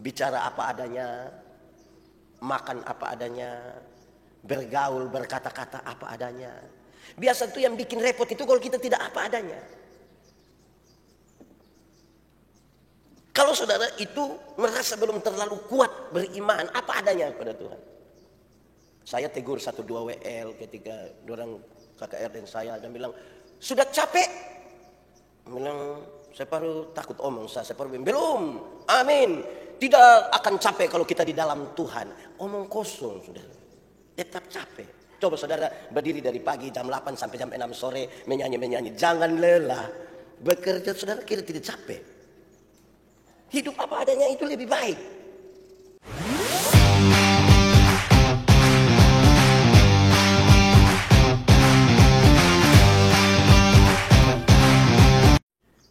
bicara apa adanya, makan apa adanya, bergaul, berkata-kata apa adanya. Biasa tuh yang bikin repot itu kalau kita tidak apa adanya. Kalau saudara itu merasa belum terlalu kuat beriman apa adanya kepada Tuhan. Saya tegur 1-2 WL ketika orang KKR dan saya dan bilang, sudah capek? Bilang, saya baru takut omong, saya baru bilang, belum, amin. Tidak akan capek kalau kita di dalam Tuhan. Omong kosong sudah, tetap capek. Coba saudara berdiri dari pagi jam 8 sampai jam 6 sore menyanyi-menyanyi. Jangan lelah. Bekerja saudara kira tidak capek. Hidup apa adanya itu lebih baik.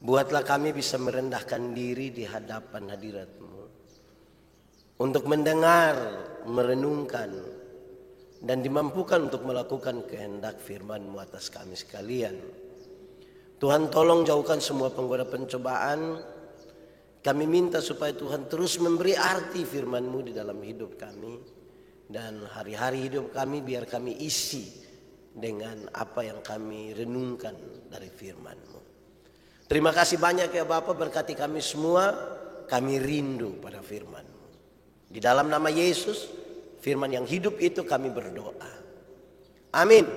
Buatlah kami bisa merendahkan diri di hadapan hadirat-Mu. Untuk mendengar, merenungkan, dan dimampukan untuk melakukan kehendak firman-Mu atas kami sekalian. Tuhan tolong jauhkan semua penggoda pencobaan. Kami minta supaya Tuhan terus memberi arti firman-Mu di dalam hidup kami. Dan hari-hari hidup kami biar kami isi dengan apa yang kami renungkan dari firman-Mu. Terima kasih banyak ya Bapak, berkati kami semua. Kami rindu pada firman-Mu. Di dalam nama Yesus, firman yang hidup itu kami berdoa. Amin.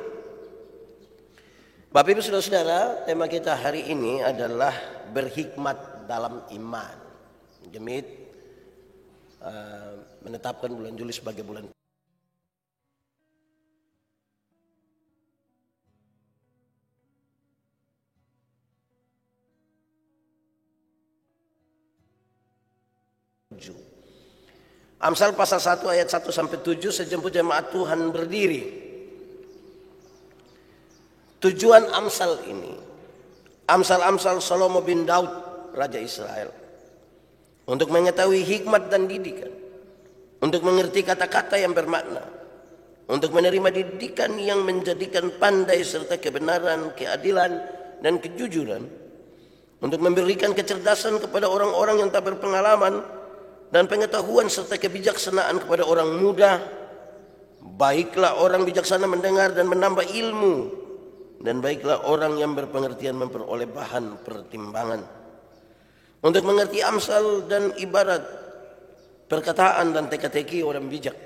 Bapak Ibu Saudara-saudara, tema kita hari ini adalah berhikmat dalam iman. Gemit menetapkan bulan Juli sebagai bulan Amsal pasal 1 ayat 1 sampai 7, sejemput jemaat Tuhan berdiri. Tujuan Amsal ini, Amsal Salomo bin Daud, Raja Israel, untuk mengetahui hikmat dan didikan, untuk mengerti kata-kata yang bermakna, untuk menerima didikan yang menjadikan pandai serta kebenaran, keadilan, dan kejujuran, untuk memberikan kecerdasan kepada orang-orang yang tak berpengalaman, dan pengetahuan serta kebijaksanaan kepada orang muda. Baiklah orang bijaksana mendengar dan menambah ilmu, dan baiklah orang yang berpengertian memperoleh bahan pertimbangan. Untuk mengerti amsal dan ibarat, perkataan dan teka-teki orang bijak.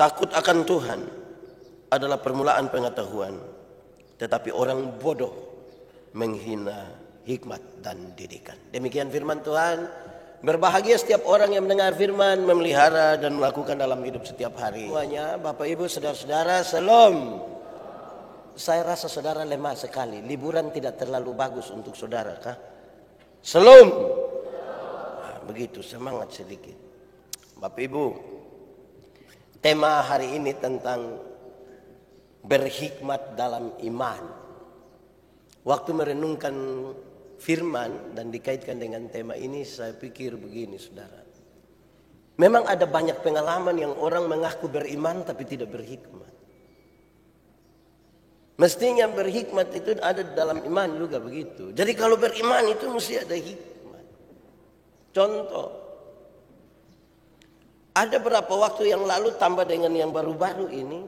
Takut akan Tuhan adalah permulaan pengetahuan, tetapi orang bodoh menghina hikmat dan didikan. Demikian firman Tuhan. Berbahagia setiap orang yang mendengar firman, memelihara dan melakukan dalam hidup setiap hari. Semuanya, Bapak Ibu, saudara-saudara, salam. Saya rasa saudara lemah sekali. Liburan tidak terlalu bagus untuk saudara, kah? Salam. Nah, begitu, semangat sedikit. Bapak Ibu, tema hari ini tentang berhikmat dalam iman. Waktu merenungkan firman dan dikaitkan dengan tema ini, saya pikir begini saudara. Memang ada banyak pengalaman yang orang mengaku beriman tapi tidak berhikmat. Mestinya berhikmat itu ada dalam iman juga begitu. Jadi kalau beriman itu mesti ada hikmat. Contoh, ada beberapa waktu yang lalu tambah dengan yang baru-baru ini.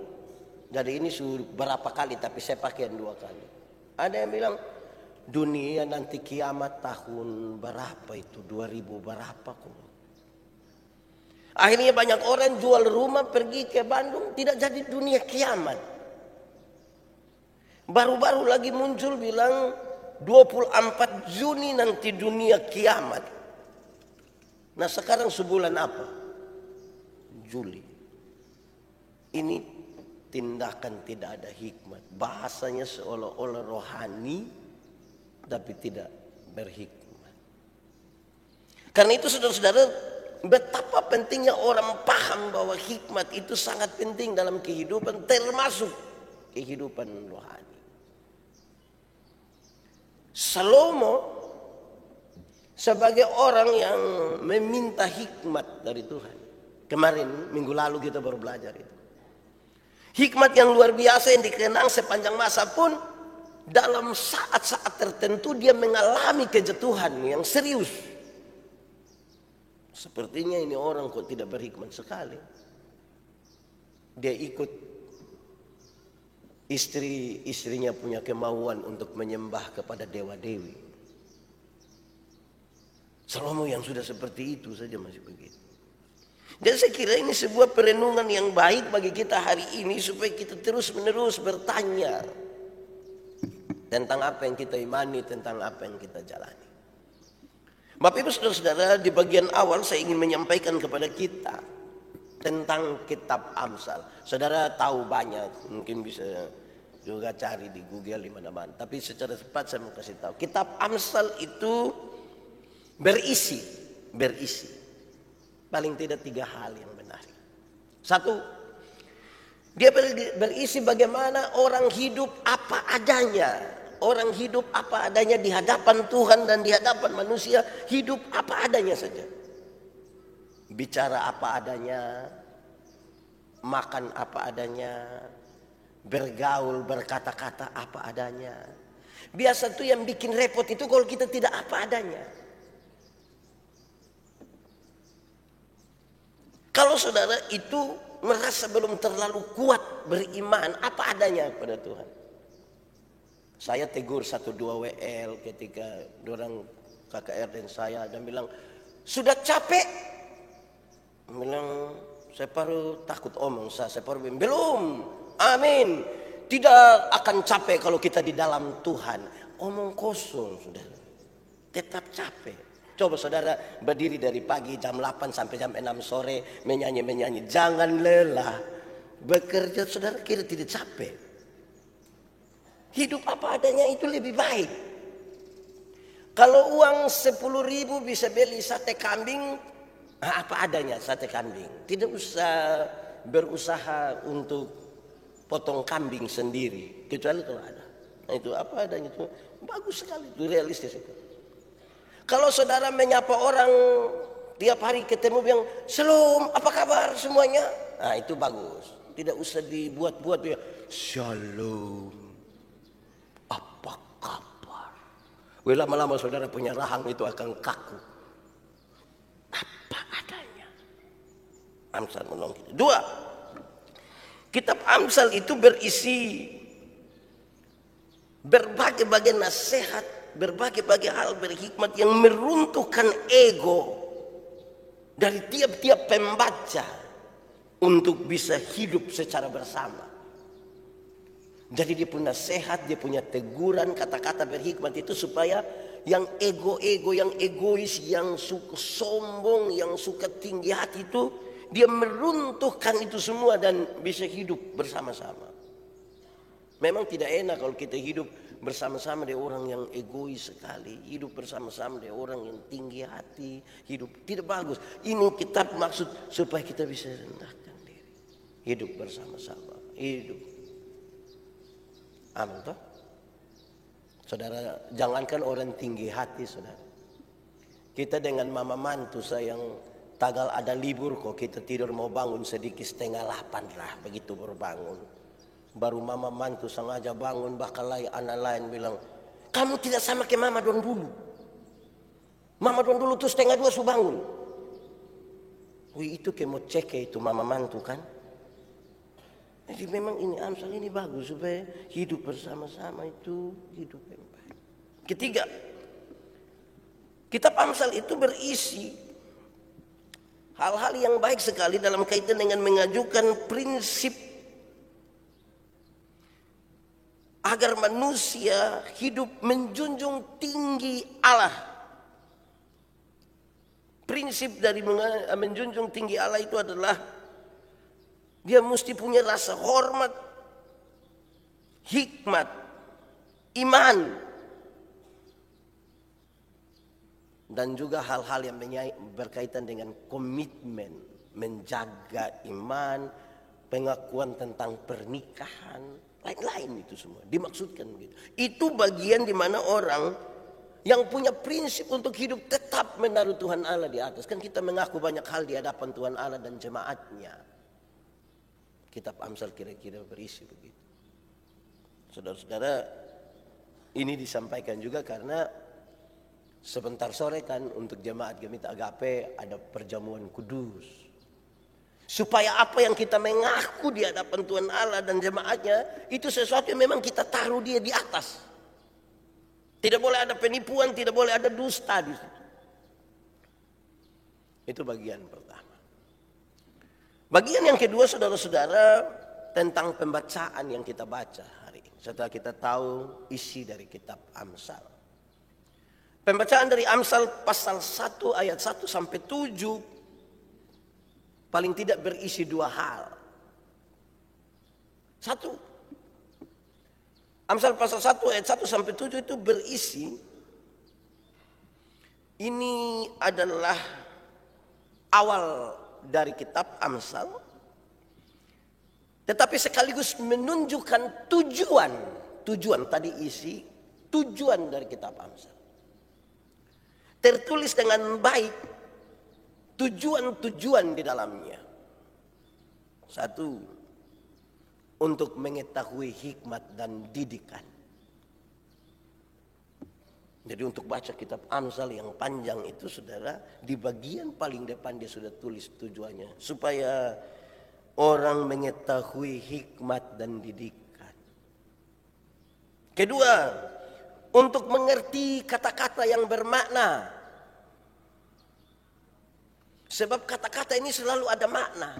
Jadi ini sudah berapa kali tapi saya pakai yang 2 kali. Ada yang bilang, dunia nanti kiamat tahun berapa itu, 2000 berapa kok. Akhirnya banyak orang jual rumah pergi ke Bandung, tidak jadi dunia kiamat. Baru-baru lagi muncul bilang 24 Juni nanti dunia kiamat. Nah sekarang sebulan apa? Juli. Ini tindakan tidak ada hikmat. Bahasanya seolah-olah rohani tapi tidak berhikmat. Karena itu saudara-saudara, betapa pentingnya orang paham bahwa hikmat itu sangat penting dalam kehidupan, termasuk kehidupan rohani. Salomo sebagai orang yang meminta hikmat dari Tuhan. Kemarin minggu lalu kita baru belajar itu. Hikmat yang luar biasa yang dikenang sepanjang masa pun, dalam saat-saat tertentu dia mengalami kejatuhan yang serius. Sepertinya ini orang kok tidak berhikmat sekali. Dia ikut istrinya punya kemauan untuk menyembah kepada dewa-dewi. Salomo yang sudah seperti itu saja masih begitu. Dan saya kira ini sebuah perenungan yang baik bagi kita hari ini, supaya kita terus-menerus bertanya tentang apa yang kita imani, tentang apa yang kita jalani. Bapak Ibu Saudara-saudara, di bagian awal saya ingin menyampaikan kepada kita tentang kitab Amsal. Saudara tahu banyak, mungkin bisa juga cari di Google di mana-mana. Tapi secara cepat saya mau kasih tahu, kitab Amsal itu berisi paling tidak 3 hal yang menarik. 1, dia berisi bagaimana orang hidup apa adanya. Orang hidup apa adanya di hadapan Tuhan dan di hadapan manusia, hidup apa adanya saja. Bicara apa adanya, makan apa adanya, bergaul, berkata-kata apa adanya. Biasa tuh yang bikin repot itu kalau kita tidak apa adanya. Kalau saudara itu merasa belum terlalu kuat beriman apa adanya kepada Tuhan. Saya tegur 1-2 WL ketika orang KKR dan saya dan bilang, sudah capek? Bilang, saya baru takut omong, saya baru bilang, belum, amin. Tidak akan capek kalau kita di dalam Tuhan. Omong kosong sudah, tetap capek. Coba saudara berdiri dari pagi jam 8 sampai jam 6 sore menyanyi-menyanyi. Jangan lelah. Bekerja saudara kira tidak capek. Hidup apa adanya itu lebih baik. Kalau uang 10.000 bisa beli sate kambing, apa adanya sate kambing. Tidak usah berusaha untuk potong kambing sendiri. Kecuali kalau ada. Nah itu apa adanya itu. Bagus sekali, itu realistis itu. Kalau saudara menyapa orang tiap hari ketemu bilang, "Shalom, apa kabar semuanya?" Nah, itu bagus. Tidak usah dibuat-buat ya. "Shalom. Apa kabar?" Lama-lama saudara punya rahang itu akan kaku. Apa adanya. Amsal menolong kita. 2. Kitab Amsal itu berisi berbagai-bagai nasihat, berbagai-bagai hal berhikmat yang meruntuhkan ego dari tiap-tiap pembaca untuk bisa hidup secara bersama. Jadi dia punya nasihat, dia punya teguran, kata-kata berhikmat itu supaya yang ego-ego, yang egois, yang suka sombong, yang suka tinggi hati itu dia meruntuhkan itu semua dan bisa hidup bersama-sama. Memang tidak enak kalau kita hidup bersama-sama dengan orang yang egois sekali. Hidup bersama-sama dengan orang yang tinggi hati. Hidup tidak bagus. Ini kitab maksud supaya kita bisa rendahkan diri. Hidup bersama-sama. Hidup. Amin toh? Saudara, jangankan orang tinggi hati saudara. Kita dengan mama mantu saya yang tagal ada libur kok kita tidur mau bangun sedikit 7:30 lah begitu baru bangun. Baru mama mantu sengaja bangun, bakal lain anak lain bilang, "Kamu tidak sama ke mama don dulu. Mama don dulu tuh 1:30 su bangun." Wih, itu ke mau cek itu mama mantu kan. Jadi memang ini Amsal ini bagus supaya hidup bersama-sama itu hidup yang baik. 3, kitab Amsal itu berisi hal-hal yang baik sekali dalam kaitan dengan mengajukan prinsip agar manusia hidup menjunjung tinggi Allah. Prinsip dari menjunjung tinggi Allah itu adalah dia mesti punya rasa hormat, hikmat, iman, dan juga hal-hal yang berkaitan dengan komitmen, menjaga iman, pengakuan tentang pernikahan, lain-lain itu semua dimaksudkan begitu. Itu bagian di mana orang yang punya prinsip untuk hidup tetap menaruh Tuhan Allah di atas. Kan kita mengaku banyak hal di hadapan Tuhan Allah dan jemaatnya. Kitab Amsal kira-kira berisi begitu. Saudara-saudara, ini disampaikan juga karena Sebentar sore kan untuk jemaat Gemita Agape ada perjamuan kudus. Supaya apa yang kita mengaku di hadapan Tuhan Allah dan jemaatnya itu sesuatu yang memang kita taruh dia di atas. Tidak boleh ada penipuan, tidak boleh ada dusta di situ. Itu bagian pertama. Bagian yang kedua, saudara-saudara, tentang pembacaan yang kita baca hari ini. Setelah kita tahu isi dari kitab Amsal. Pembacaan dari Amsal pasal 1 ayat 1 sampai 7 paling tidak berisi dua hal. Satu, Amsal pasal 1 ayat 1 sampai 7 itu berisi, ini adalah awal dari kitab Amsal, tetapi sekaligus menunjukkan tujuan tadi isi, tujuan dari kitab Amsal. Tertulis dengan baik tujuan-tujuan di dalamnya. Satu, untuk mengetahui hikmat dan didikan. Jadi untuk baca kitab Amsal yang panjang itu, saudara, di bagian paling depan dia sudah tulis tujuannya. Supaya orang mengetahui hikmat dan didikan. Kedua, untuk mengerti kata-kata yang bermakna. Sebab kata-kata ini selalu ada makna.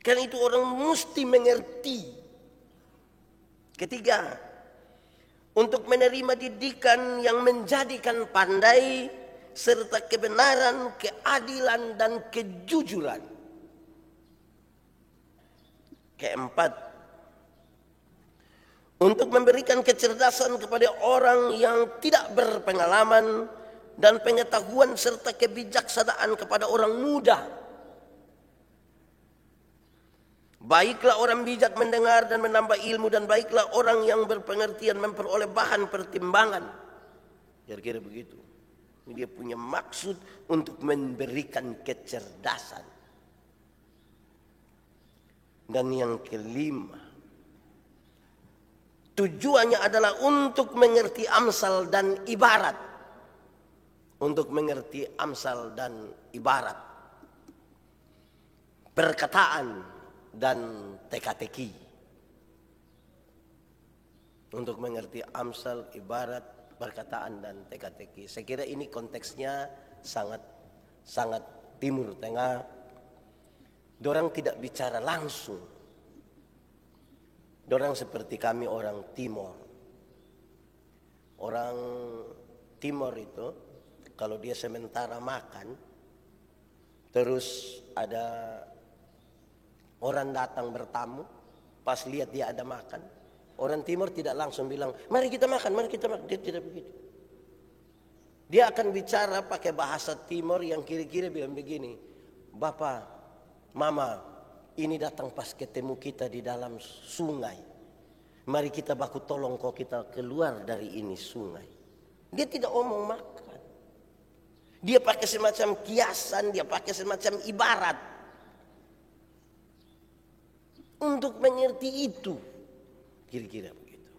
Karena itu orang mesti mengerti. Ketiga, untuk menerima didikan yang menjadikan pandai serta kebenaran, keadilan dan kejujuran. Keempat, untuk memberikan kecerdasan kepada orang yang tidak berpengalaman dan pengetahuan serta kebijaksanaan kepada orang muda. Baiklah orang bijak mendengar dan menambah ilmu, dan baiklah orang yang berpengertian memperoleh bahan pertimbangan. Kira-kira begitu. Dia punya maksud untuk memberikan kecerdasan. Dan yang kelima, tujuannya adalah untuk mengerti Amsal dan ibarat. Untuk mengerti Amsal dan ibarat. Perkataan dan teka-teki. Untuk mengerti Amsal, ibarat, perkataan dan teka-teki. Saya kira ini konteksnya sangat Timur Tengah. Dorang tidak bicara langsung. Dorang seperti kami orang Timor. Orang Timor itu kalau dia sementara makan, terus ada orang datang bertamu, pas lihat dia ada makan, orang Timur tidak langsung bilang, mari kita makan, mari kita makan. Dia tidak begitu. Dia akan bicara pakai bahasa Timur yang kira-kira bilang begini, Bapak, Mama, ini datang pas ketemu kita di dalam sungai. Mari kita baku tolong kau kita keluar dari ini sungai. Dia tidak omong makan. Dia pakai semacam kiasan, dia pakai semacam ibarat. Untuk mengerti itu. Kira-kira begitu.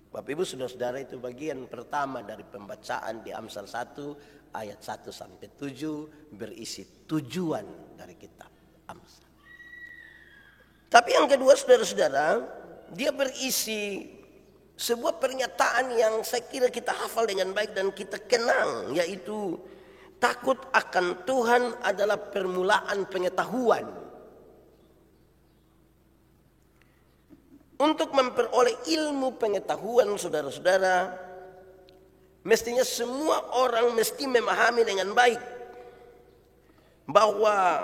Bapak Ibu saudara-saudara, itu bagian pertama dari pembacaan di Amsal 1 ayat 1 sampai 7 berisi tujuan dari kitab Amsal. Tapi yang kedua saudara-saudara, dia berisi sebuah pernyataan yang saya kira kita hafal dengan baik dan kita kenang, yaitu takut akan Tuhan adalah permulaan pengetahuan. Untuk memperoleh ilmu pengetahuan saudara-saudara, mestinya semua orang mesti memahami dengan baik bahwa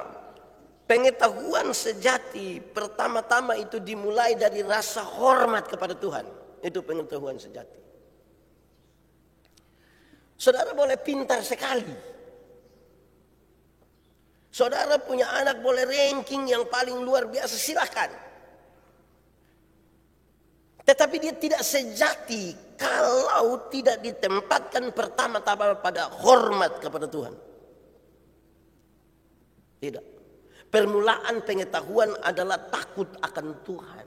pengetahuan sejati pertama-tama itu dimulai dari rasa hormat kepada Tuhan. Itu pengetahuan sejati. Saudara boleh pintar sekali. Saudara punya anak boleh ranking yang paling luar biasa, silakan. Tetapi dia tidak sejati kalau tidak ditempatkan pertama-tama pada hormat kepada Tuhan. Tidak. Permulaan pengetahuan adalah takut akan Tuhan.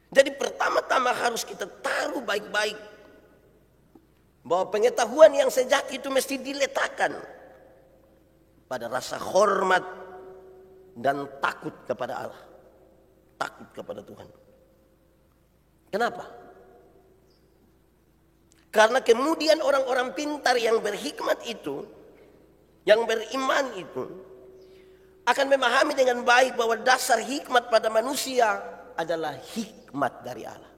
Jadi pertama pertama-tama harus kita taruh baik-baik bahwa pengetahuan yang sejati itu mesti diletakkan pada rasa hormat dan takut kepada Allah, takut kepada Tuhan. Kenapa? Karena kemudian orang-orang pintar yang berhikmat itu, yang beriman itu, akan memahami dengan baik bahwa dasar hikmat pada manusia adalah hikmat dari Allah.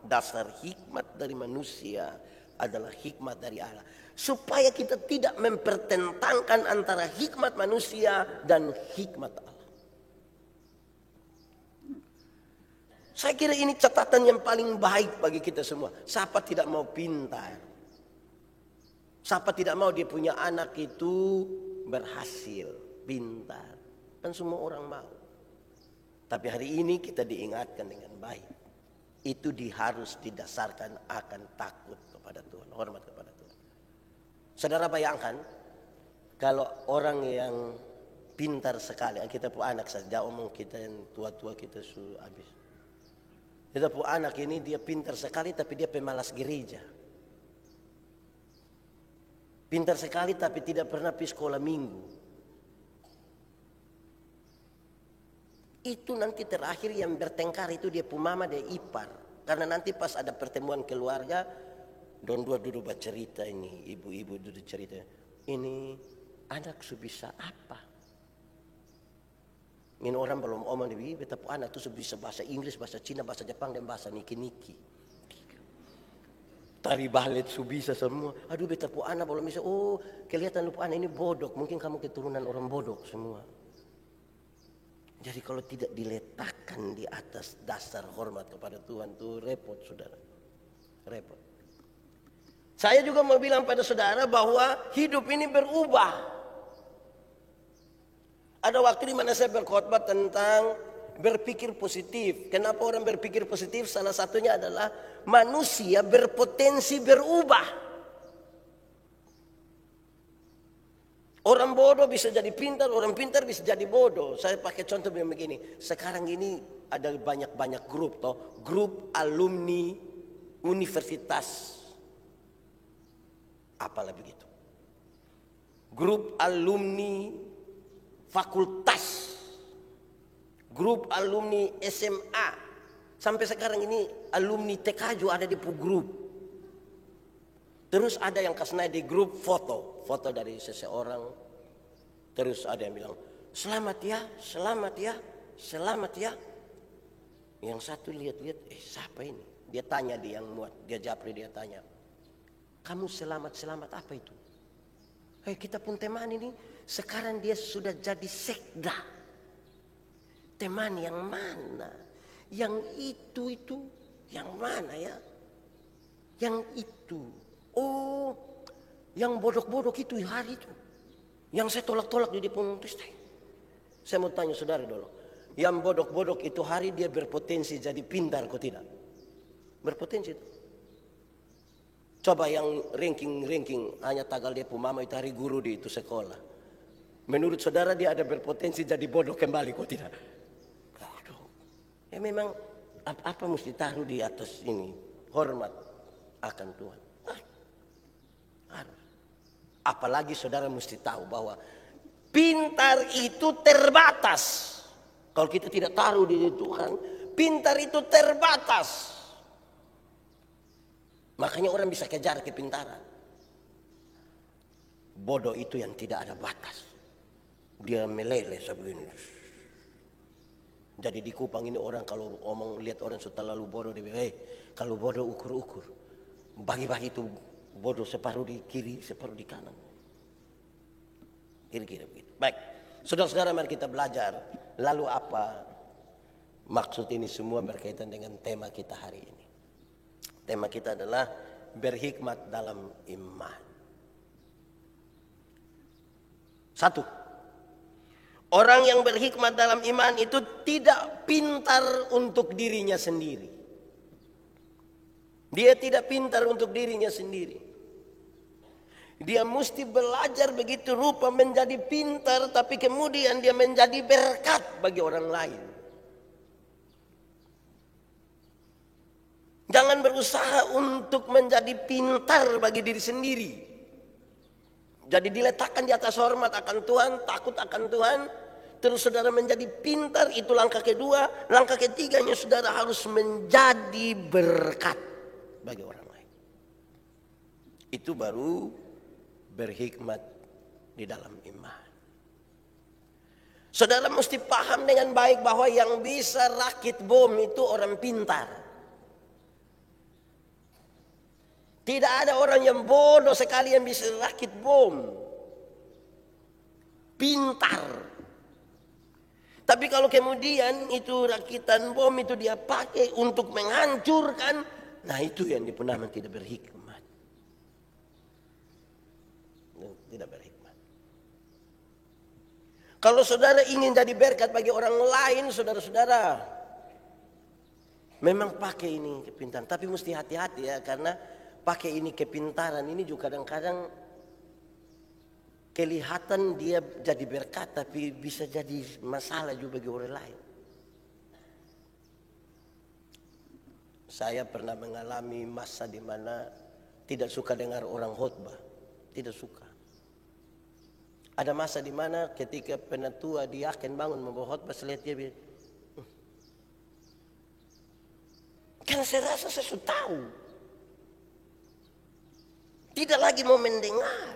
Dasar hikmat dari manusia adalah hikmat dari Allah. Supaya kita tidak mempertentangkan antara hikmat manusia dan hikmat Allah. Saya kira ini catatan yang paling baik bagi kita semua. Siapa tidak mau pintar? Siapa tidak mau dia punya anak itu berhasil, pintar? Kan semua orang mau. Tapi hari ini kita diingatkan dengan baik. Itu harus didasarkan akan takut kepada Tuhan, hormat kepada Tuhan. Saudara bayangkan kalau orang yang pintar sekali, kita punya anak saja, omong kita yang tua-tua kita sudah habis. Kita punya anak ini dia pintar sekali tapi dia pemalas gereja. Pintar sekali tapi tidak pernah pergi sekolah minggu. Itu nanti terakhir yang bertengkar itu dia punya mama, dia ipar. Karena nanti pas ada pertemuan keluarga, don dua duduk bercerita ini, ibu-ibu duduk cerita. Ini anak su bisa apa? Ini orang belum omong lebih, betapa anak itu su bisa bahasa Inggris, bahasa Cina, bahasa Jepang, dan bahasa niki-niki. Tari balet su bisa semua. Aduh betapa anak belum bisa. Oh kelihatan lupa anak ini bodoh. Mungkin kamu keturunan orang bodoh semua. Jadi kalau tidak diletakkan di atas dasar hormat kepada Tuhan itu repot saudara. Repot. Saya juga mau bilang pada saudara bahwa hidup ini berubah. Ada waktu di mana saya berkhotbah tentang berpikir positif. Kenapa orang berpikir positif? Salah satunya adalah manusia berpotensi berubah. Orang bodoh bisa jadi pintar, orang pintar bisa jadi bodoh. Saya pakai contoh begini. Sekarang ini ada banyak-banyak grup, toh. Grup alumni universitas. Apalah begitu. Grup alumni fakultas. Grup alumni SMA. Sampai sekarang ini alumni TK juga ada di grup. Terus ada yang kasih di grup foto. Foto dari seseorang. Terus ada yang bilang, selamat ya, selamat ya, selamat ya. Yang satu lihat-lihat, siapa ini? Dia tanya dia yang muat, dia japri dia tanya. Kamu selamat-selamat apa itu? Kita pun teman ini, sekarang dia sudah jadi sekda. Teman yang mana? Yang itu, yang mana ya? Yang itu. Oh, yang bodoh-bodoh itu hari itu. Yang saya tolak-tolak di depan Kristen. Saya mau tanya saudara dulu. Yang bodoh-bodoh itu hari dia berpotensi jadi pintar kok tidak? Berpotensi itu. Coba yang ranking hanya tagal dia mama itu hari guru di itu sekolah. Menurut saudara dia ada berpotensi jadi bodoh kembali kok tidak? Bodoh. Ya memang apa mesti taruh di atas ini? Hormat akan Tuhan. Apalagi saudara mesti tahu bahwa pintar itu terbatas. Kalau kita tidak taruh di Tuhan, pintar itu terbatas. Makanya orang bisa kejar kepintaran. Bodoh itu yang tidak ada batas. Dia meleleh sebegini. Jadi di Kupang ini orang kalau omong lihat orang sudah terlalu bodoh, dia bilang, kalau bodoh ukur-ukur. Bagi-bagi itu bodoh separuh di kiri, separuh di kanan. Kira-kira begitu. Baik, saudara-saudara mari kita belajar. Lalu apa maksud ini semua berkaitan dengan tema kita hari ini. Tema kita adalah berhikmat dalam iman. 1. Orang yang berhikmat dalam iman itu tidak pintar untuk dirinya sendiri. Dia tidak pintar untuk dirinya sendiri. Dia mesti belajar begitu rupa menjadi pintar, tapi kemudian dia menjadi berkat bagi orang lain. Jangan berusaha untuk menjadi pintar bagi diri sendiri. Jadi diletakkan di atas hormat akan Tuhan, takut akan Tuhan. Terus saudara menjadi pintar, itu langkah kedua. Langkah ketiganya saudara harus menjadi berkat bagi orang lain. Itu baru berhikmat di dalam iman. Saudara mesti paham dengan baik bahwa yang bisa rakit bom itu orang pintar. Tidak ada orang yang bodoh sekali yang bisa rakit bom. Pintar. Tapi kalau kemudian itu rakitan bom itu dia pakai untuk menghancurkan, nah itu yang dipenama tidak berhikmat. Tidak berhikmat. Kalau saudara ingin jadi berkat bagi orang lain, saudara-saudara, memang pakai ini kepintaran. Tapi mesti hati-hati ya, karena pakai ini kepintaran ini juga kadang-kadang kelihatan dia jadi berkat, tapi bisa jadi masalah juga bagi orang lain. Saya pernah mengalami masa di mana tidak suka dengar orang khotbah, tidak suka. Ada masa di mana ketika penatua dia akan bangun membawa khotbah, saya lihat dia bilang, karena saya rasa saya sudah tahu. Tidak lagi mau mendengar.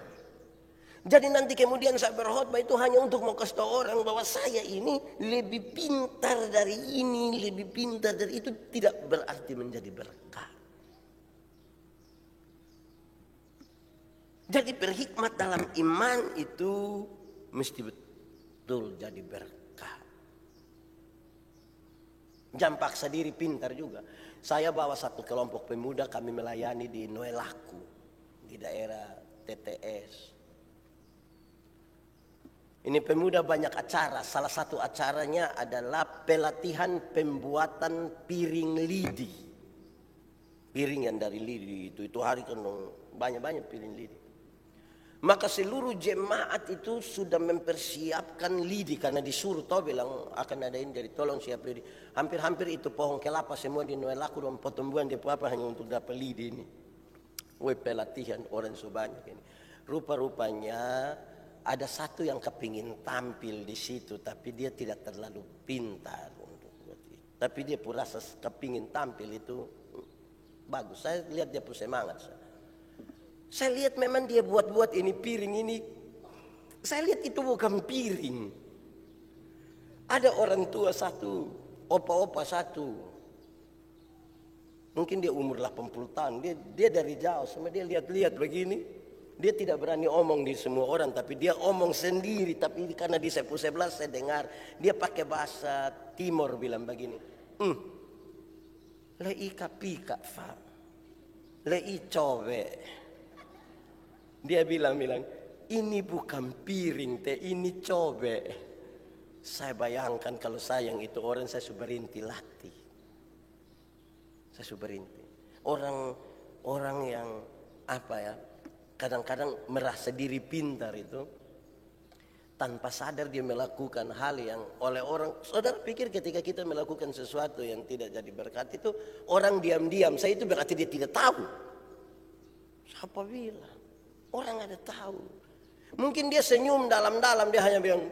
Jadi nanti kemudian saya berkhotbah itu hanya untuk mau kasih tahu orang bahwa saya ini lebih pintar dari ini, lebih pintar dari itu, tidak berarti menjadi berkat. Jadi berhikmat dalam iman itu mesti betul jadi berkat. Jangan paksa diri pintar juga. Saya bawa satu kelompok pemuda, kami melayani di Noelaku, di daerah TTS. Ini pemuda banyak acara. Salah satu acaranya adalah pelatihan pembuatan piring lidi. Piring yang dari lidi itu hari kan banyak-banyak piring lidi. Maka seluruh jemaat itu sudah mempersiapkan lidi karena disuruh toh bilang akan ada ini, jadi tolong siap lidi. Hampir-hampir itu pohon kelapa semua di Noelaku dan potongan dia apa hanya untuk dapat lidi ini. Pelatihan orang sebanyak ini. Rupa-rupanya ada satu yang kepingin tampil di situ, tapi dia tidak terlalu pintar untuk buat itu. Tapi dia pun rasa kepingin tampil itu bagus. Saya lihat dia pun semangat. Saya lihat memang dia buat-buat ini piring ini. Saya lihat itu bukan piring. Ada orang tua satu, opa-opa satu. Mungkin dia umur 80 tahun. Dia dari jauh sama dia lihat-lihat begini. Dia tidak berani omong di semua orang, tapi dia omong sendiri. Tapi karena di sebelah saya dengar, dia pakai bahasa Timor bilang begini. Lei kapika fa, lei cobe. Dia bilang, ini bukan piring teh, ini cobe. Saya bayangkan kalau saya yang itu orang, saya sudah berhenti latih. Saya sudah berhenti. Orang yang apa ya? Kadang-kadang merasa diri pintar itu tanpa sadar dia melakukan hal yang oleh orang. Saudara pikir ketika kita melakukan sesuatu yang tidak jadi berkat itu orang diam-diam, saya itu berarti dia tidak tahu. Siapa bilang? Orang ada tahu. Mungkin dia senyum dalam-dalam, dia hanya bilang,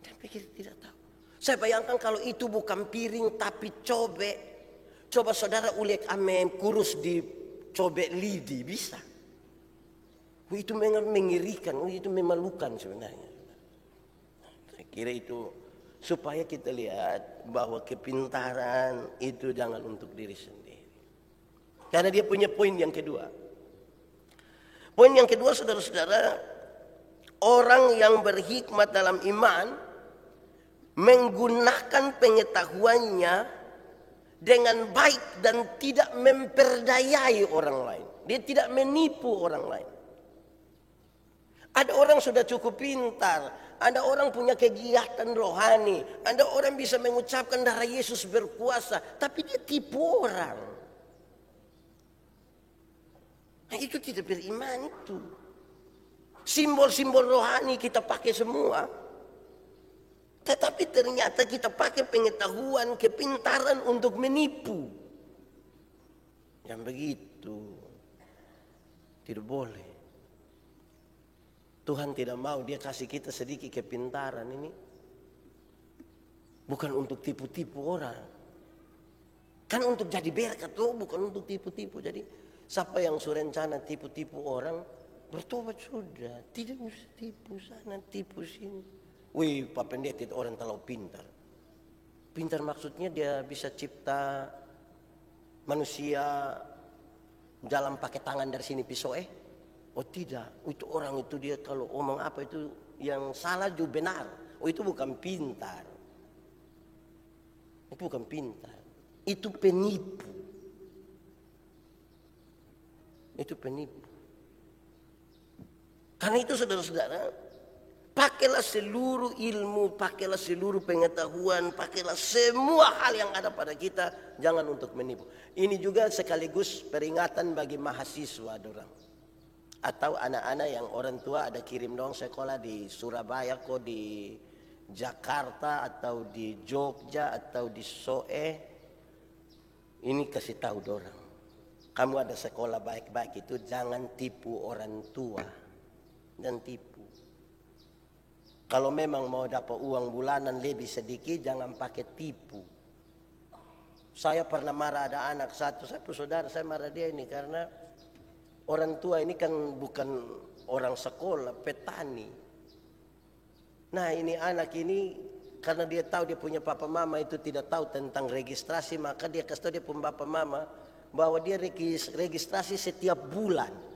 dia pikir tidak tahu. Saya bayangkan kalau itu bukan piring tapi cobe. Coba saudara ulik ame kurus di cobek lidi, bisa. Itu mengerikan, itu memalukan sebenarnya. Saya kira itu supaya kita lihat bahwa kepintaran itu jangan untuk diri sendiri. Karena dia punya poin yang kedua. Poin yang kedua saudara-saudara, orang yang berhikmat dalam iman menggunakan pengetahuannya dengan baik dan tidak memperdayai orang lain. Dia tidak menipu orang lain. Ada orang sudah cukup pintar, ada orang punya kegiatan rohani, ada orang bisa mengucapkan darah Yesus berkuasa, tapi dia tipu orang. Nah, itu tidak beriman itu. Simbol-simbol rohani kita pakai semua. Tetapi ternyata kita pakai pengetahuan, kepintaran untuk menipu. Yang begitu tidak boleh. Tuhan tidak mau, dia kasih kita sedikit kepintaran ini bukan untuk tipu-tipu orang. Kan untuk jadi berkat, bukan untuk tipu-tipu. Jadi siapa yang surencana tipu-tipu orang, bertobat sudah. Tidak usah tipu sana, tipu sini. Wih, Pak Pendeta itu orang terlalu pintar. Pintar maksudnya dia bisa cipta manusia jalan pakai tangan dari sini pisau Oh tidak, itu orang itu dia kalau omong apa itu yang salah juga benar. Oh itu bukan pintar. Itu bukan pintar. Itu penipu. Itu penipu. Karena itu saudara-saudara, pakailah seluruh ilmu, pakailah seluruh pengetahuan, pakailah semua hal yang ada pada kita, jangan untuk menipu. Ini juga sekaligus peringatan bagi mahasiswa dorang. Atau anak-anak yang orang tua ada kirim dong sekolah di Surabaya kok, di Jakarta atau di Jogja atau di Soe. Ini kasih tahu dorang, kamu ada sekolah baik-baik itu jangan tipu orang tua. Dan tipu. Kalau memang mau dapat uang bulanan lebih sedikit, jangan pakai tipu. Saya pernah marah ada anak satu saudara, saya marah dia ini karena orang tua ini kan bukan orang sekolah, petani. Nah ini anak ini karena dia tahu dia punya papa mama itu tidak tahu tentang registrasi, maka dia kasih tahu dia punya papa mama bahwa dia registrasi setiap bulan.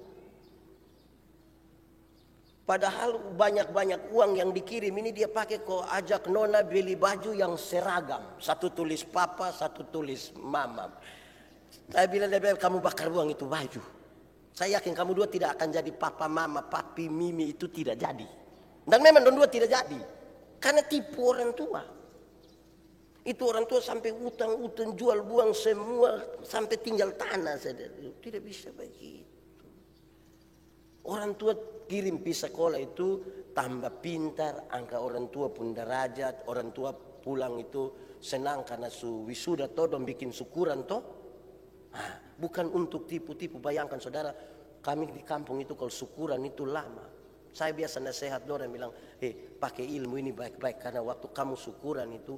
Padahal banyak-banyak uang yang dikirim ini dia pakai kok ajak nona beli baju yang seragam. Satu tulis papa, satu tulis mama. Saya bilang lebih kamu bakar uang itu baju. Saya yakin kamu dua tidak akan jadi papa, mama, papi, mimi itu tidak jadi. Dan memang dua tidak jadi. Karena tipu orang tua. Itu orang tua sampai utang-utang jual buang semua. Sampai tinggal tanah. Tidak bisa begitu. Orang tua kirim pergi sekolah itu tambah pintar. Angka orang tua pun derajat. Orang tua pulang itu senang karena su wisuda toh dan bikin syukuran toh. Bukan untuk tipu-tipu. Bayangkan saudara, kami di kampung itu kalau syukuran itu lama. Saya biasa nasihat orang bilang, pakai ilmu ini baik-baik karena waktu kamu syukuran itu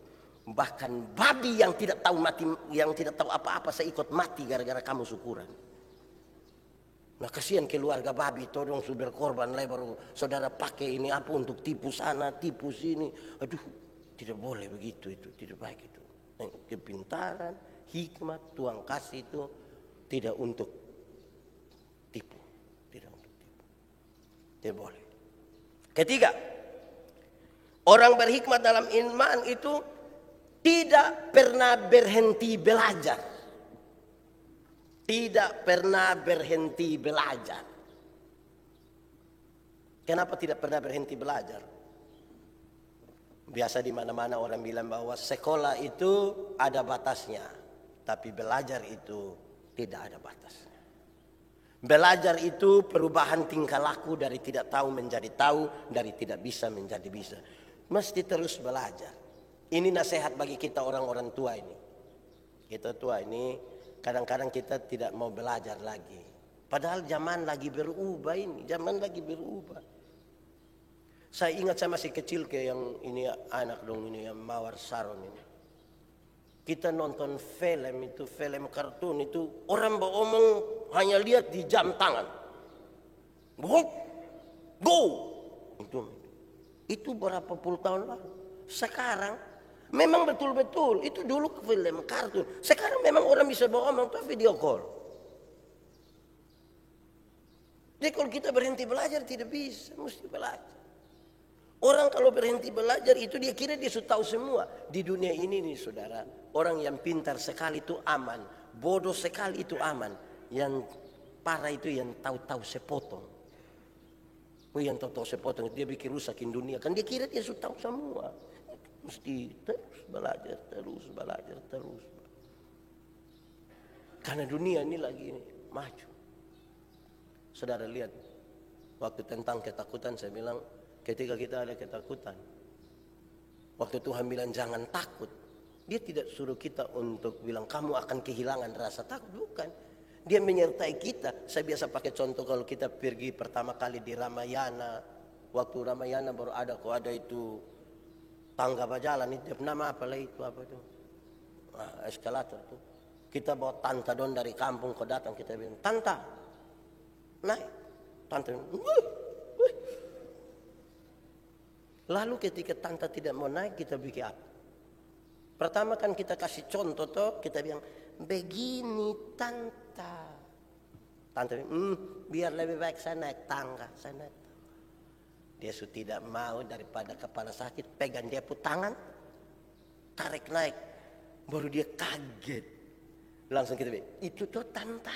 bahkan babi yang tidak tahu mati, yang tidak tahu apa-apa saya ikut mati gara-gara kamu syukuran. Nah kasihan keluarga babi itu dong sudah berkorban lah baru saudara pakai ini apa untuk tipu sana, tipu sini. Aduh, tidak boleh begitu, itu tidak baik itu. Kepintaran, hikmat Tuhan kasih itu tidak untuk tipu, tidak untuk tipu, tidak boleh. Ketiga, orang berhikmat dalam iman itu tidak pernah berhenti belajar, tidak pernah berhenti belajar. Kenapa tidak pernah berhenti belajar? Biasa di mana-mana orang bilang bahwa sekolah itu ada batasnya, tapi belajar itu tidak ada batasnya. Belajar itu perubahan tingkah laku dari tidak tahu menjadi tahu, dari tidak bisa menjadi bisa. Mesti terus belajar. Ini nasihat bagi kita orang-orang tua ini. Kita tua ini kadang-kadang kita tidak mau belajar lagi. Padahal zaman lagi berubah ini, zaman lagi berubah. Saya ingat saya masih kecil kayak yang ini anak dong ini yang Mawar Saron ini. Kita nonton film itu, film kartun itu orang ngomong hanya lihat di jam tangan. Go. Itu berapa puluh tahun lalu. Sekarang memang betul-betul itu dulu film kartun. Sekarang memang orang bisa ngomong tuh video call. Jadi kalau kita berhenti belajar tidak bisa, mesti belajar. Orang kalau berhenti belajar itu dia kira dia sudah tahu semua. Di dunia ini nih saudara, orang yang pintar sekali itu aman, bodoh sekali itu aman. Yang parah itu yang tahu-tahu sepotong. Yang tahu-tahu sepotong dia bikin rusakin dunia. Kan dia kira dia sudah tahu semua. Mesti terus belajar, terus belajar, terus. Karena dunia ini lagi maju. Saudara lihat, waktu tentang ketakutan saya bilang, ketika kita ada ketakutan, Waktu Tuhan bilang jangan takut, dia tidak suruh kita untuk bilang kamu akan kehilangan rasa takut. Bukan. Dia menyertai kita. Saya biasa pakai contoh kalau kita pergi pertama kali di Ramayana. Waktu Ramayana baru ada, kok ada itu tangga berjalan. Itu nama apalah itu, apa itu? Nah, eskalator tuh. Kita bawa tanta don dari kampung, kau datang, kita bilang, tanta, naik. Tanta, lalu ketika tanta tidak mau naik, kita bikin apa? Pertama kan kita kasih contoh toh, kita bilang, begini tanta. Tanta bilang, biar lebih baik saya naik tangga, saya naik tangga. Dia sudah tidak mau, daripada kepala sakit, pegang dia pun tangan, tarik naik. Baru dia kaget. Langsung kita bilang, itu tuh tanta.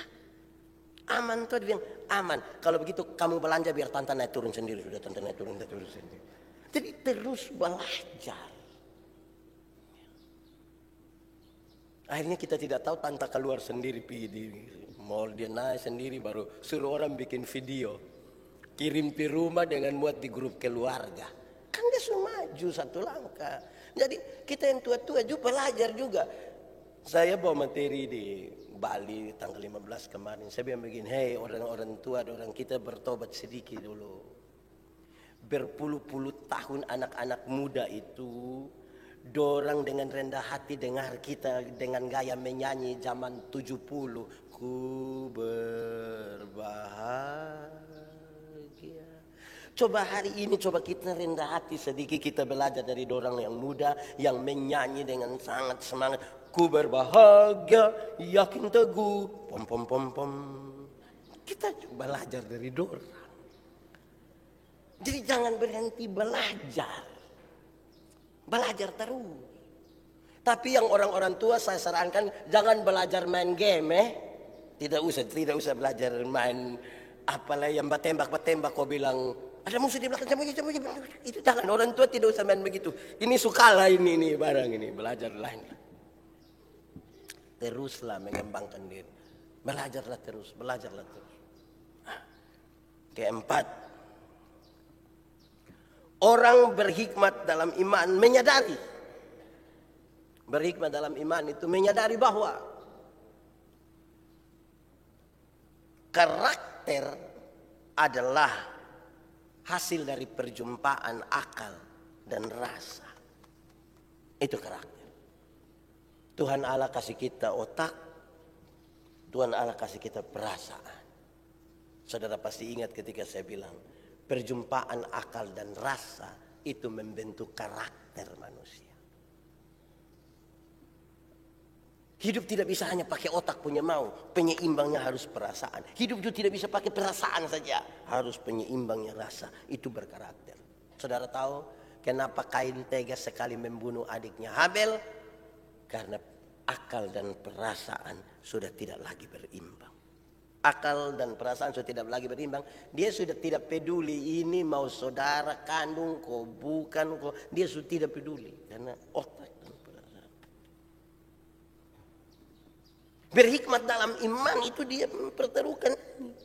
Aman tuh, dia bilang, aman. Kalau begitu kamu belanja biar tanta naik turun sendiri. Sudah tanta naik turun sendiri. Jadi terus belajar. Akhirnya kita tidak tahu tanta keluar sendiri di mall, dia naik sendiri, baru suruh orang bikin video. Kirim di rumah dengan muat di grup keluarga. Kan dia sudah maju satu langkah. Jadi kita yang tua-tua juga belajar juga. Saya bawa materi di Bali tanggal 15 kemarin. Saya bilang begini, hei orang-orang tua, orang kita bertobat sedikit dulu. Berpuluh-puluh tahun anak-anak muda itu, dorang dengan rendah hati dengar kita dengan gaya menyanyi zaman 70. Ku berbahagia. Coba hari ini, coba kita rendah hati sedikit, kita belajar dari dorang yang muda, yang menyanyi dengan sangat semangat. Ku berbahagia, yakin teguh, pom pom pom pom. Kita belajar dari dorang. Jadi jangan berhenti belajar. Belajar terus. Tapi yang orang-orang tua saya sarankan jangan belajar main game. Tidak usah belajar main apalah yang bertembak kau bilang ada musuh di belakang itu jangan. Orang tua tidak usah main begitu. Ini sukalah ini barang ini, belajar lain. Teruslah mengembangkan diri. Belajarlah terus. Keempat, orang berhikmat dalam iman menyadari. Berhikmat dalam iman itu menyadari bahwa karakter adalah hasil dari perjumpaan akal dan rasa. Itu karakter. Tuhan Allah kasih kita otak, Tuhan Allah kasih kita perasaan. Saudara pasti ingat ketika saya bilang, perjumpaan akal dan rasa itu membentuk karakter manusia. Hidup tidak bisa hanya pakai otak punya mau, penyeimbangnya harus perasaan. Hidup itu tidak bisa pakai perasaan saja, harus penyeimbangnya rasa. Itu berkarakter. Saudara tahu kenapa Kain tega sekali membunuh adiknya Habel? Karena akal dan perasaan sudah tidak lagi berimbang. Akal dan perasaan sudah tidak lagi berimbang. Dia sudah tidak peduli ini mau saudara kandung kok bukan kok. Dia sudah tidak peduli karena otak dan perasaan. Berhikmat dalam iman itu dia mempertaruhkan ini.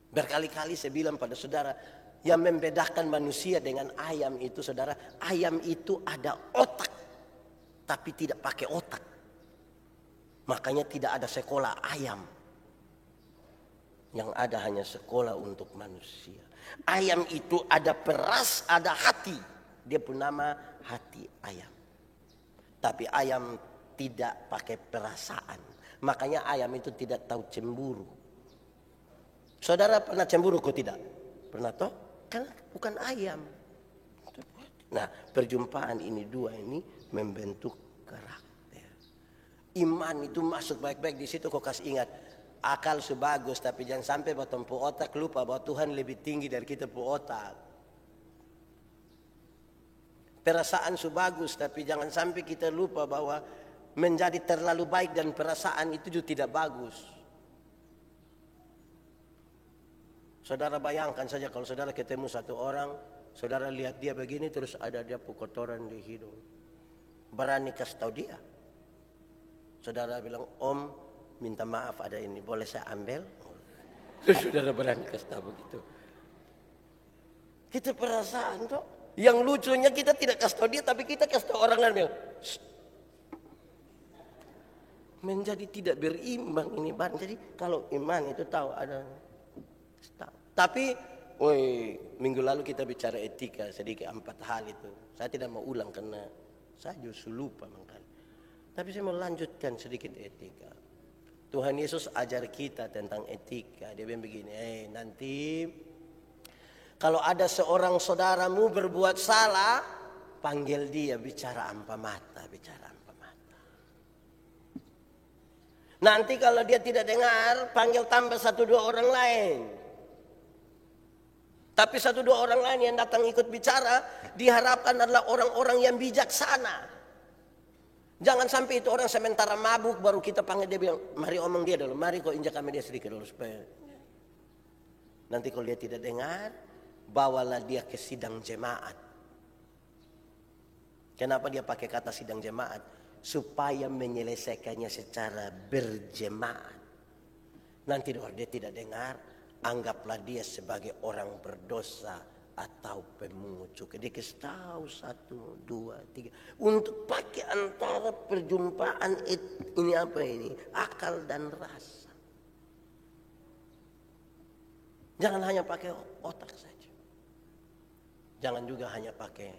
Berkali-kali saya bilang pada saudara, yang membedakan manusia dengan ayam itu saudara, ayam itu ada otak tapi tidak pakai otak. Makanya tidak ada sekolah ayam. Yang ada hanya sekolah untuk manusia. Ayam itu ada ada hati. Dia pun nama hati ayam. Tapi ayam tidak pakai perasaan. Makanya ayam itu tidak tahu cemburu. Saudara pernah cemburu kok tidak? Pernah toh? Kan bukan ayam. Nah, perjumpaan ini dua ini membentuk karakter. Iman itu masuk baik-baik di situ. Kau kasih ingat, akal sebagus tapi jangan sampai bertumpu otak lupa bahwa Tuhan lebih tinggi dari kita pu otak. Perasaan sebagus tapi jangan sampai kita lupa bahwa menjadi terlalu baik dan perasaan itu juga tidak bagus. Saudara bayangkan saja kalau saudara ketemu satu orang, saudara lihat dia begini terus ada dia kotoran di hidung. Berani kasih tahu dia. Saudara bilang, Om minta maaf ada ini, boleh saya ambil? Saudara berani kasih tahu begitu. Kita perasaan toh. Yang lucunya kita tidak kasih tahu dia, tapi kita kasih tahu orang lain. Shh. Menjadi tidak berimbang ini, Bang. Jadi kalau iman itu tahu ada. Tapi, minggu lalu kita bicara etika sedikit 4 hal itu. Saya tidak mau ulang karena saya justru lupa makanya. Tapi saya mau lanjutkan sedikit etika. Tuhan Yesus ajar kita tentang etika. Dia bilang begini, nanti kalau ada seorang saudaramu berbuat salah, panggil dia, bicara ampa mata, bicara ampa mata. Nanti kalau dia tidak dengar, panggil tambah 1-2 orang lain. Tapi 1-2 orang lain yang datang ikut bicara, diharapkan adalah orang-orang yang bijaksana. Jangan sampai itu orang sementara mabuk, baru kita panggil dia bilang, mari omong dia dulu, mari kau injak kami dia sedikit dulu. Supaya nanti kalau dia tidak dengar, bawalah dia ke sidang jemaat. Kenapa dia pakai kata sidang jemaat? Supaya menyelesaikannya secara berjemaat. Nanti kalau dia tidak dengar, anggaplah dia sebagai orang berdosa atau pemungut cukai. Dia kasih tahu 1, 2, 3. Untuk pakai antara perjumpaan ini apa ini? Akal dan rasa. Jangan hanya pakai otak saja. Jangan juga hanya pakai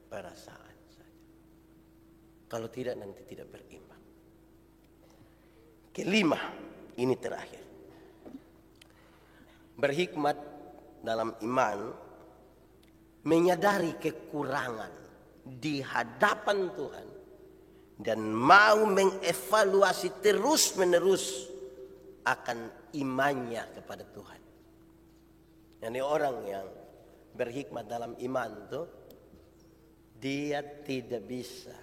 perasaan saja. Kalau tidak nanti tidak berimbang. Kelima, ini terakhir. Berhikmat dalam iman, menyadari kekurangan di hadapan Tuhan dan mau mengevaluasi terus-menerus akan imannya kepada Tuhan. Ini orang yang berhikmat dalam iman tuh, dia tidak bisa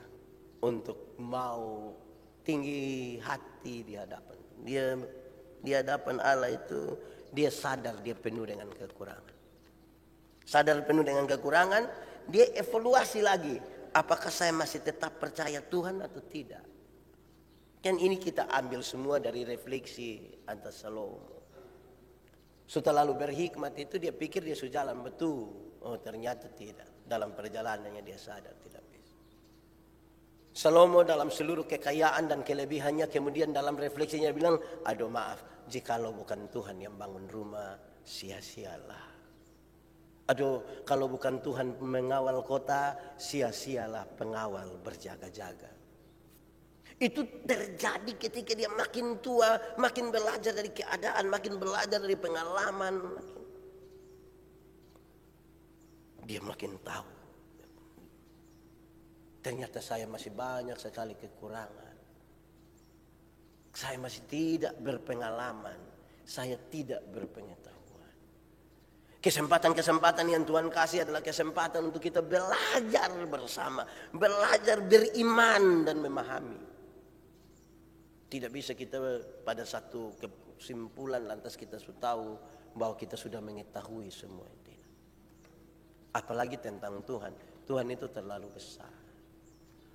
untuk mau tinggi hati di hadapan. Dia di hadapan Allah itu dia sadar dia penuh dengan kekurangan. Sadar penuh dengan kekurangan, dia evaluasi lagi. Apakah saya masih tetap percaya Tuhan atau tidak? Kan ini kita ambil semua dari refleksi atas Salomo. Setelah lalu berhikmat itu dia pikir dia sudah jalan betul. Oh ternyata tidak. Dalam perjalanannya dia sadar tidak bisa. Salomo dalam seluruh kekayaan dan kelebihannya kemudian dalam refleksinya bilang, aduh maaf, jikalau bukan Tuhan yang bangun rumah, sia-sialah. Aduh, kalau bukan Tuhan mengawal kota, sia-sialah pengawal berjaga-jaga. Itu terjadi ketika dia makin tua, makin belajar dari keadaan, makin belajar dari pengalaman. Dia makin tahu. Ternyata saya masih banyak sekali kekurangan. Saya masih tidak berpengalaman. Saya tidak berpengetahuan. Kesempatan-kesempatan yang Tuhan kasih adalah kesempatan untuk kita belajar bersama. Belajar beriman dan memahami. Tidak bisa kita pada satu kesimpulan lantas kita sudah tahu bahwa kita sudah mengetahui semua itu. Apalagi tentang Tuhan. Tuhan itu terlalu besar.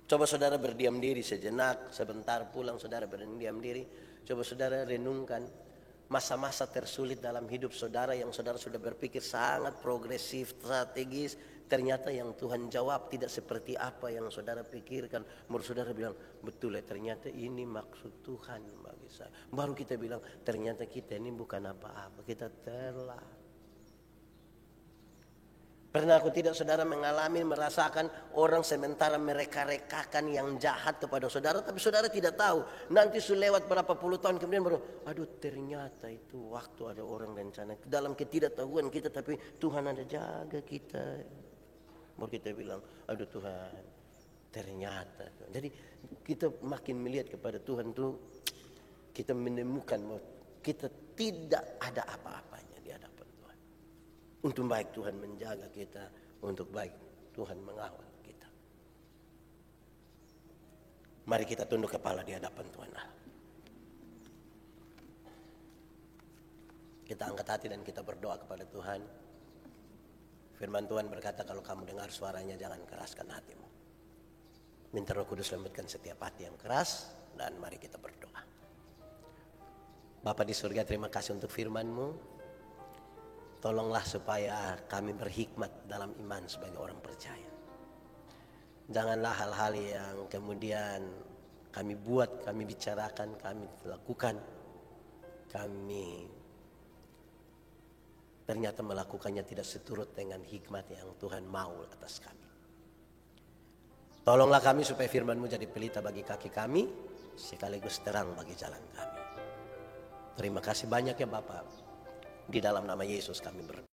Coba saudara berdiam diri sejenak. Sebentar pulang saudara berdiam diri. Coba saudara renungkan masa-masa tersulit dalam hidup saudara yang saudara sudah berpikir sangat progresif, strategis. Ternyata yang Tuhan jawab tidak seperti apa yang saudara pikirkan. Baru saudara bilang, betul ya ternyata ini maksud Tuhan bagi saya. Baru kita bilang, ternyata kita ini bukan apa-apa. Kita telah. Pernah aku tidak saudara mengalami, merasakan orang sementara mereka-rekakan yang jahat kepada saudara. Tapi saudara tidak tahu. Nanti sudah lewat berapa puluh tahun kemudian baru, aduh ternyata itu waktu ada orang rencana. Dalam ketidaktahuan kita tapi Tuhan ada jaga kita. Baru kita bilang, aduh Tuhan ternyata. Jadi kita makin melihat kepada Tuhan tuh, kita menemukan bahwa kita tidak ada apa-apanya di hadapan. Untuk baik Tuhan menjaga kita, untuk baik Tuhan mengawal kita. Mari kita tunduk kepala di hadapan Tuhan Allah. Kita angkat hati dan kita berdoa kepada Tuhan. Firman Tuhan berkata, kalau kamu dengar suaranya jangan keraskan hatimu. Minta Roh Kudus lembutkan setiap hati yang keras, dan mari kita berdoa. Bapa di surga, terima kasih untuk firman-Mu. Tolonglah supaya kami berhikmat dalam iman sebagai orang percaya. Janganlah hal-hal yang kemudian kami buat, kami bicarakan, kami lakukan, kami ternyata melakukannya tidak seturut dengan hikmat yang Tuhan mau atas kami. Tolonglah kami supaya firman-Mu jadi pelita bagi kaki kami, sekaligus terang bagi jalan kami. Terima kasih banyak ya Bapak. Di dalam nama Yesus kami berdoa.